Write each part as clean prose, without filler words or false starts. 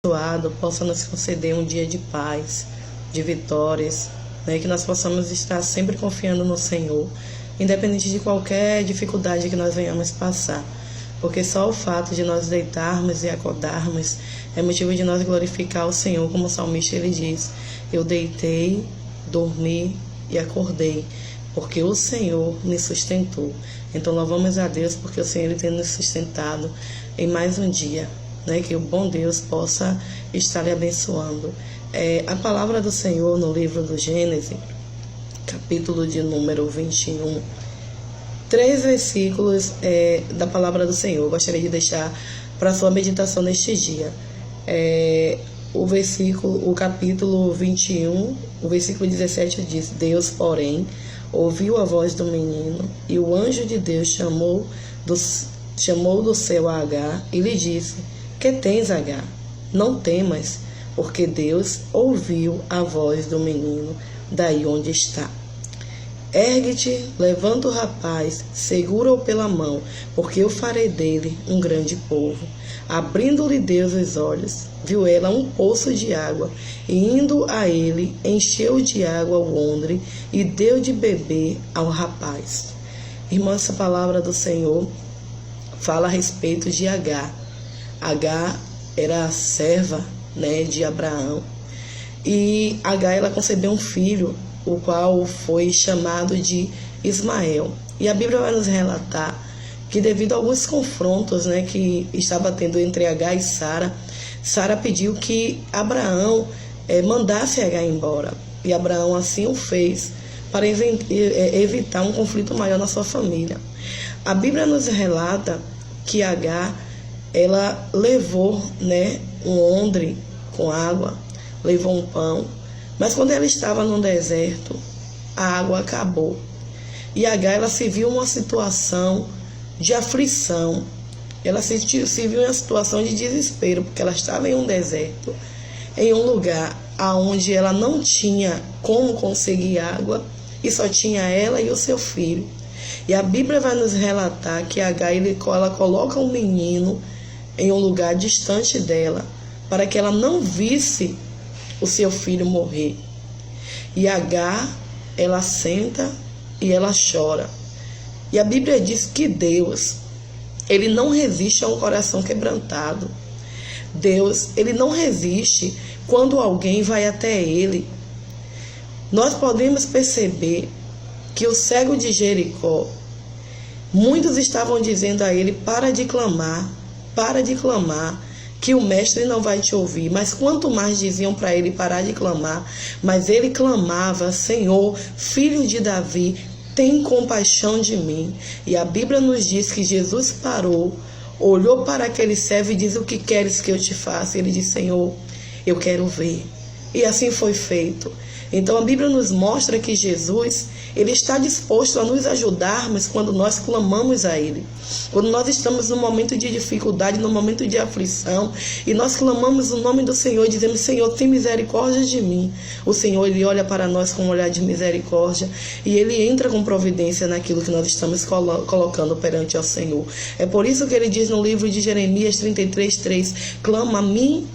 abençoado possa nos conceder um dia de paz, de vitórias, né? Que nós possamos estar sempre confiando no Senhor, independente de qualquer dificuldade que nós venhamos passar. Porque só o fato de nós deitarmos e acordarmos é motivo de nós glorificar o Senhor, como o salmista ele diz: eu deitei, dormi e acordei, porque o Senhor me sustentou. Então louvamos a Deus porque o Senhor ele tem nos sustentado em mais um dia, né? Que o bom Deus possa estar lhe abençoando. A palavra do Senhor no livro do Gênesis, capítulo de número 21, 3 versículos da palavra do Senhor. Eu gostaria de deixar para sua meditação neste dia. O capítulo 21, o versículo 17 diz: Deus, porém, ouviu a voz do menino, e o anjo de Deus chamou do céu a Agar e lhe disse: que tens, Agar? Não temas, porque Deus ouviu a voz do menino daí onde está. Ergue-te, levanta o rapaz, segura-o pela mão, porque eu farei dele um grande povo. Abrindo-lhe Deus os olhos, viu ela um poço de água, e indo a ele, encheu de água o odre e deu de beber ao rapaz. Irmã, essa palavra do Senhor fala a respeito de Agar. Agar era a serva, né, de Abraão, e Agar ela concebeu um filho, o qual foi chamado de Ismael. E a Bíblia vai nos relatar que devido a alguns confrontos, né, que estava tendo entre Agar e Sara, Sara pediu que Abraão mandasse Agar embora. E Abraão assim o fez para evitar um conflito maior na sua família. A Bíblia nos relata que Agar ela levou, né, um odre com água, levou um pão, mas quando ela estava no deserto, a água acabou. E Agar ela se viu em uma situação de aflição, ela se viu em uma situação de desespero, porque ela estava em um deserto, em um lugar onde ela não tinha como conseguir água, e só tinha ela e o seu filho. E a Bíblia vai nos relatar que Agar ela coloca um menino em um lugar distante dela, para que ela não visse o seu filho morrer. E Agar, ela senta e ela chora. E a Bíblia diz que Deus, ele não resiste a um coração quebrantado. Deus, ele não resiste quando alguém vai até ele. Nós podemos perceber que o cego de Jericó, muitos estavam dizendo a ele: para de clamar, que o mestre não vai te ouvir. Mas quanto mais diziam para ele parar de clamar, mas ele clamava: Senhor, filho de Davi, tem compaixão de mim. E a Bíblia nos diz que Jesus parou, olhou para aquele servo e disse: o que queres que eu te faça? Ele disse: Senhor, eu quero ver. E assim foi feito. Então a Bíblia nos mostra que Jesus, ele está disposto a nos ajudarmos quando nós clamamos a ele. Quando nós estamos num momento de dificuldade, num momento de aflição, e nós clamamos o nome do Senhor e dizemos: Senhor, tem misericórdia de mim. O Senhor, ele olha para nós com um olhar de misericórdia e ele entra com providência naquilo que nós estamos colocando perante ao Senhor. É por isso que ele diz no livro de Jeremias 33:3: clama a mim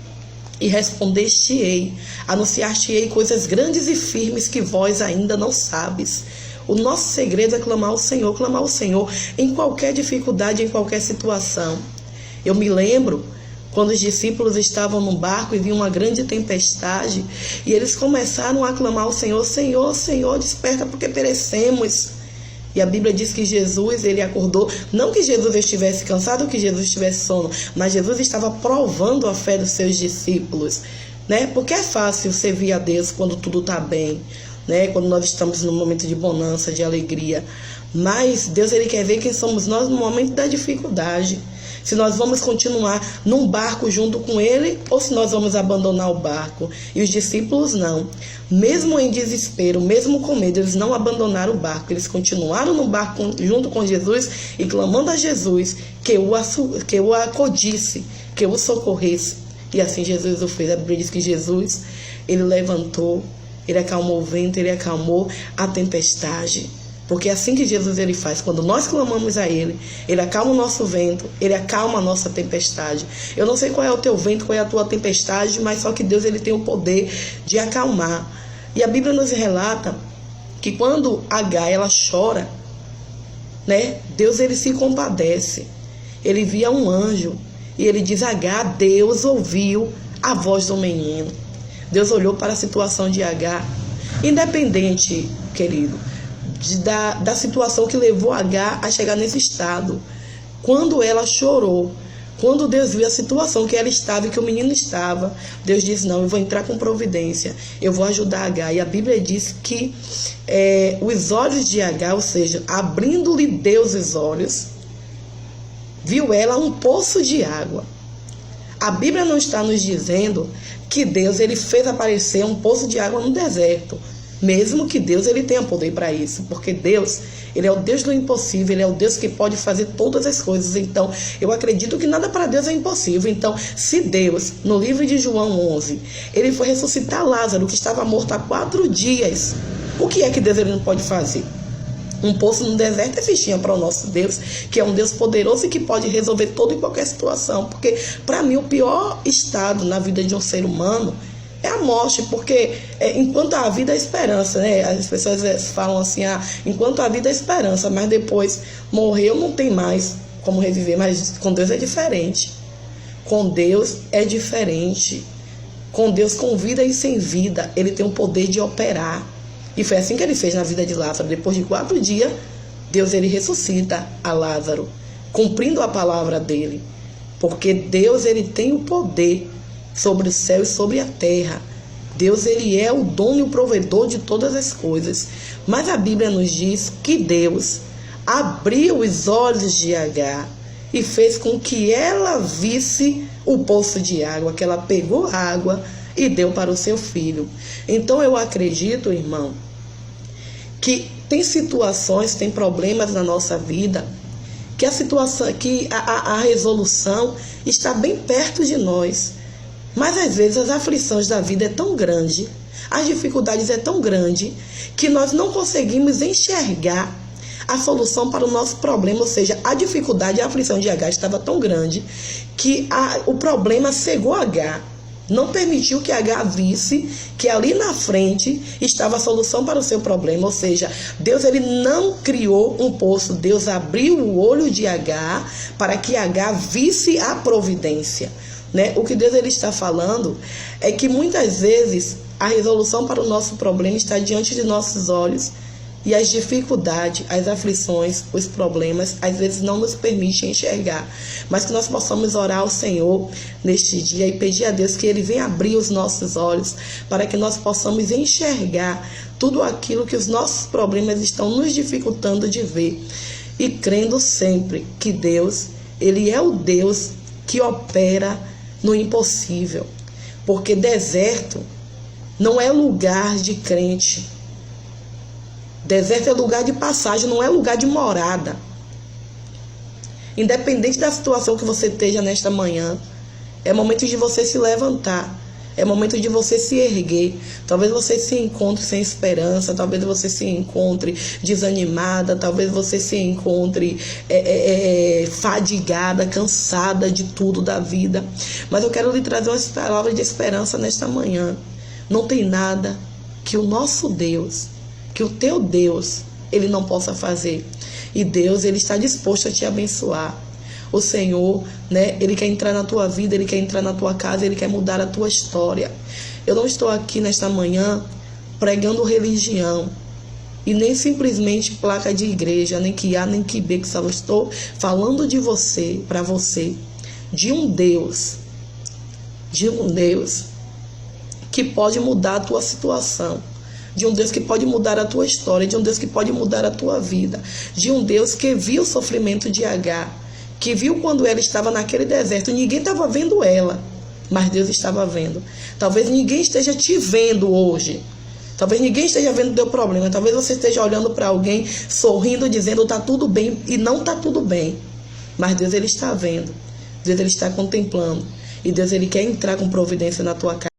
e respondeste-ei, anunciar-te-ei coisas grandes e firmes que vós ainda não sabes. O nosso segredo é clamar ao Senhor em qualquer dificuldade, em qualquer situação. Eu me lembro quando os discípulos estavam no barco e viam uma grande tempestade, e eles começaram a clamar ao Senhor: Senhor, Senhor, desperta, porque perecemos. E a Bíblia diz que Jesus, ele acordou, não que Jesus estivesse cansado ou que Jesus estivesse sono, mas Jesus estava provando a fé dos seus discípulos, né? Porque é fácil servir a Deus quando tudo está bem, né? Quando nós estamos num momento de bonança, de alegria. Mas Deus, ele quer ver quem somos nós no momento da dificuldade. Se nós vamos continuar num barco junto com ele ou se nós vamos abandonar o barco. E os discípulos não. Mesmo em desespero, mesmo com medo, eles não abandonaram o barco. Eles continuaram no barco junto com Jesus e clamando a Jesus que o acudisse, que o socorresse. E assim Jesus o fez. A Bíblia diz que Jesus, ele levantou, ele acalmou o vento, ele acalmou a tempestade. Porque é assim que Jesus ele faz. Quando nós clamamos a Ele, Ele acalma o nosso vento, Ele acalma a nossa tempestade. Eu não sei qual é o teu vento, qual é a tua tempestade, mas só que Deus ele tem o poder de acalmar. E a Bíblia nos relata que quando Agar ela chora, né, Deus ele se compadece. Ele envia um anjo e ele diz: Agar, Deus ouviu a voz do menino. Deus olhou para a situação de Agar, independente, querido, da situação que levou Agar a chegar nesse estado. Quando ela chorou, quando Deus viu a situação que ela estava e que o menino estava, Deus disse: não, eu vou entrar com providência, eu vou ajudar Agar. E a Bíblia diz que os olhos de Agar, ou seja, abrindo-lhe Deus os olhos, viu ela um poço de água. A Bíblia não está nos dizendo que Deus ele fez aparecer um poço de água no deserto. Mesmo que Deus ele tenha poder para isso, porque Deus ele é o Deus do impossível, Ele é o Deus que pode fazer todas as coisas. Então, eu acredito que nada para Deus é impossível. Então, se Deus, no livro de João 11, Ele foi ressuscitar Lázaro, que estava morto há 4 dias, o que é que Deus ele não pode fazer? Um poço no deserto existia para o nosso Deus, que é um Deus poderoso e que pode resolver toda e qualquer situação. Porque, para mim, o pior estado na vida de um ser humano é a morte, porque enquanto a vida é esperança, né? As pessoas falam assim: enquanto a vida é esperança, mas depois morreu não tem mais como reviver. Mas com Deus é diferente. Com Deus é diferente. Com Deus, com vida e sem vida, Ele tem o poder de operar. E foi assim que Ele fez na vida de Lázaro. Depois de 4 dias, Deus ele ressuscita a Lázaro, cumprindo a palavra dele. Porque Deus ele tem o poder sobre o céu e sobre a terra. Deus ele é o dono e o provedor de todas as coisas. Mas a Bíblia nos diz que Deus abriu os olhos de Agar e fez com que ela visse o poço de água, que ela pegou água e deu para o seu filho. Então eu acredito, irmão, que tem situações, tem problemas na nossa vida, que a situação, que a resolução está bem perto de nós. Mas às vezes as aflições da vida é tão grande, as dificuldades é tão grande, que nós não conseguimos enxergar a solução para o nosso problema. Ou seja, a dificuldade e a aflição de Agar estava tão grande que o problema cegou Agar. Não permitiu que Agar visse que ali na frente estava a solução para o seu problema. Ou seja, Deus ele não criou um poço, Deus abriu o olho de Agar para que Agar visse a providência. Né? O que Deus ele está falando é que muitas vezes a resolução para o nosso problema está diante de nossos olhos e as dificuldades, as aflições, os problemas, às vezes não nos permitem enxergar. Mas que nós possamos orar ao Senhor neste dia e pedir a Deus que Ele venha abrir os nossos olhos para que nós possamos enxergar tudo aquilo que os nossos problemas estão nos dificultando de ver. E crendo sempre que Deus, Ele é o Deus que opera no impossível, porque deserto não é lugar de crente. Deserto é lugar de passagem, não é lugar de morada. Independente da situação que você esteja nesta manhã, é momento de você se levantar, é momento de você se erguer. Talvez você se encontre sem esperança, talvez você se encontre desanimada, talvez você se encontre fadigada, cansada de tudo da vida. Mas eu quero lhe trazer uma palavra de esperança nesta manhã. Não tem nada que o nosso Deus, que o teu Deus, Ele não possa fazer. E Deus, Ele está disposto a te abençoar. O Senhor, né, Ele quer entrar na tua vida, Ele quer entrar na tua casa, Ele quer mudar a tua história. Eu não estou aqui nesta manhã pregando religião e nem simplesmente placa de igreja, nem que A, nem que B, que só estou falando de você, para você, de um Deus que pode mudar a tua situação, de um Deus que pode mudar a tua história, de um Deus que pode mudar a tua vida, de um Deus que viu o sofrimento de Agar, que viu quando ela estava naquele deserto. Ninguém estava vendo ela, mas Deus estava vendo. Talvez ninguém esteja te vendo hoje, talvez ninguém esteja vendo o teu problema, talvez você esteja olhando para alguém, sorrindo, dizendo está tudo bem, e não está tudo bem, mas Deus ele está vendo, Deus ele está contemplando, e Deus ele quer entrar com providência na tua casa.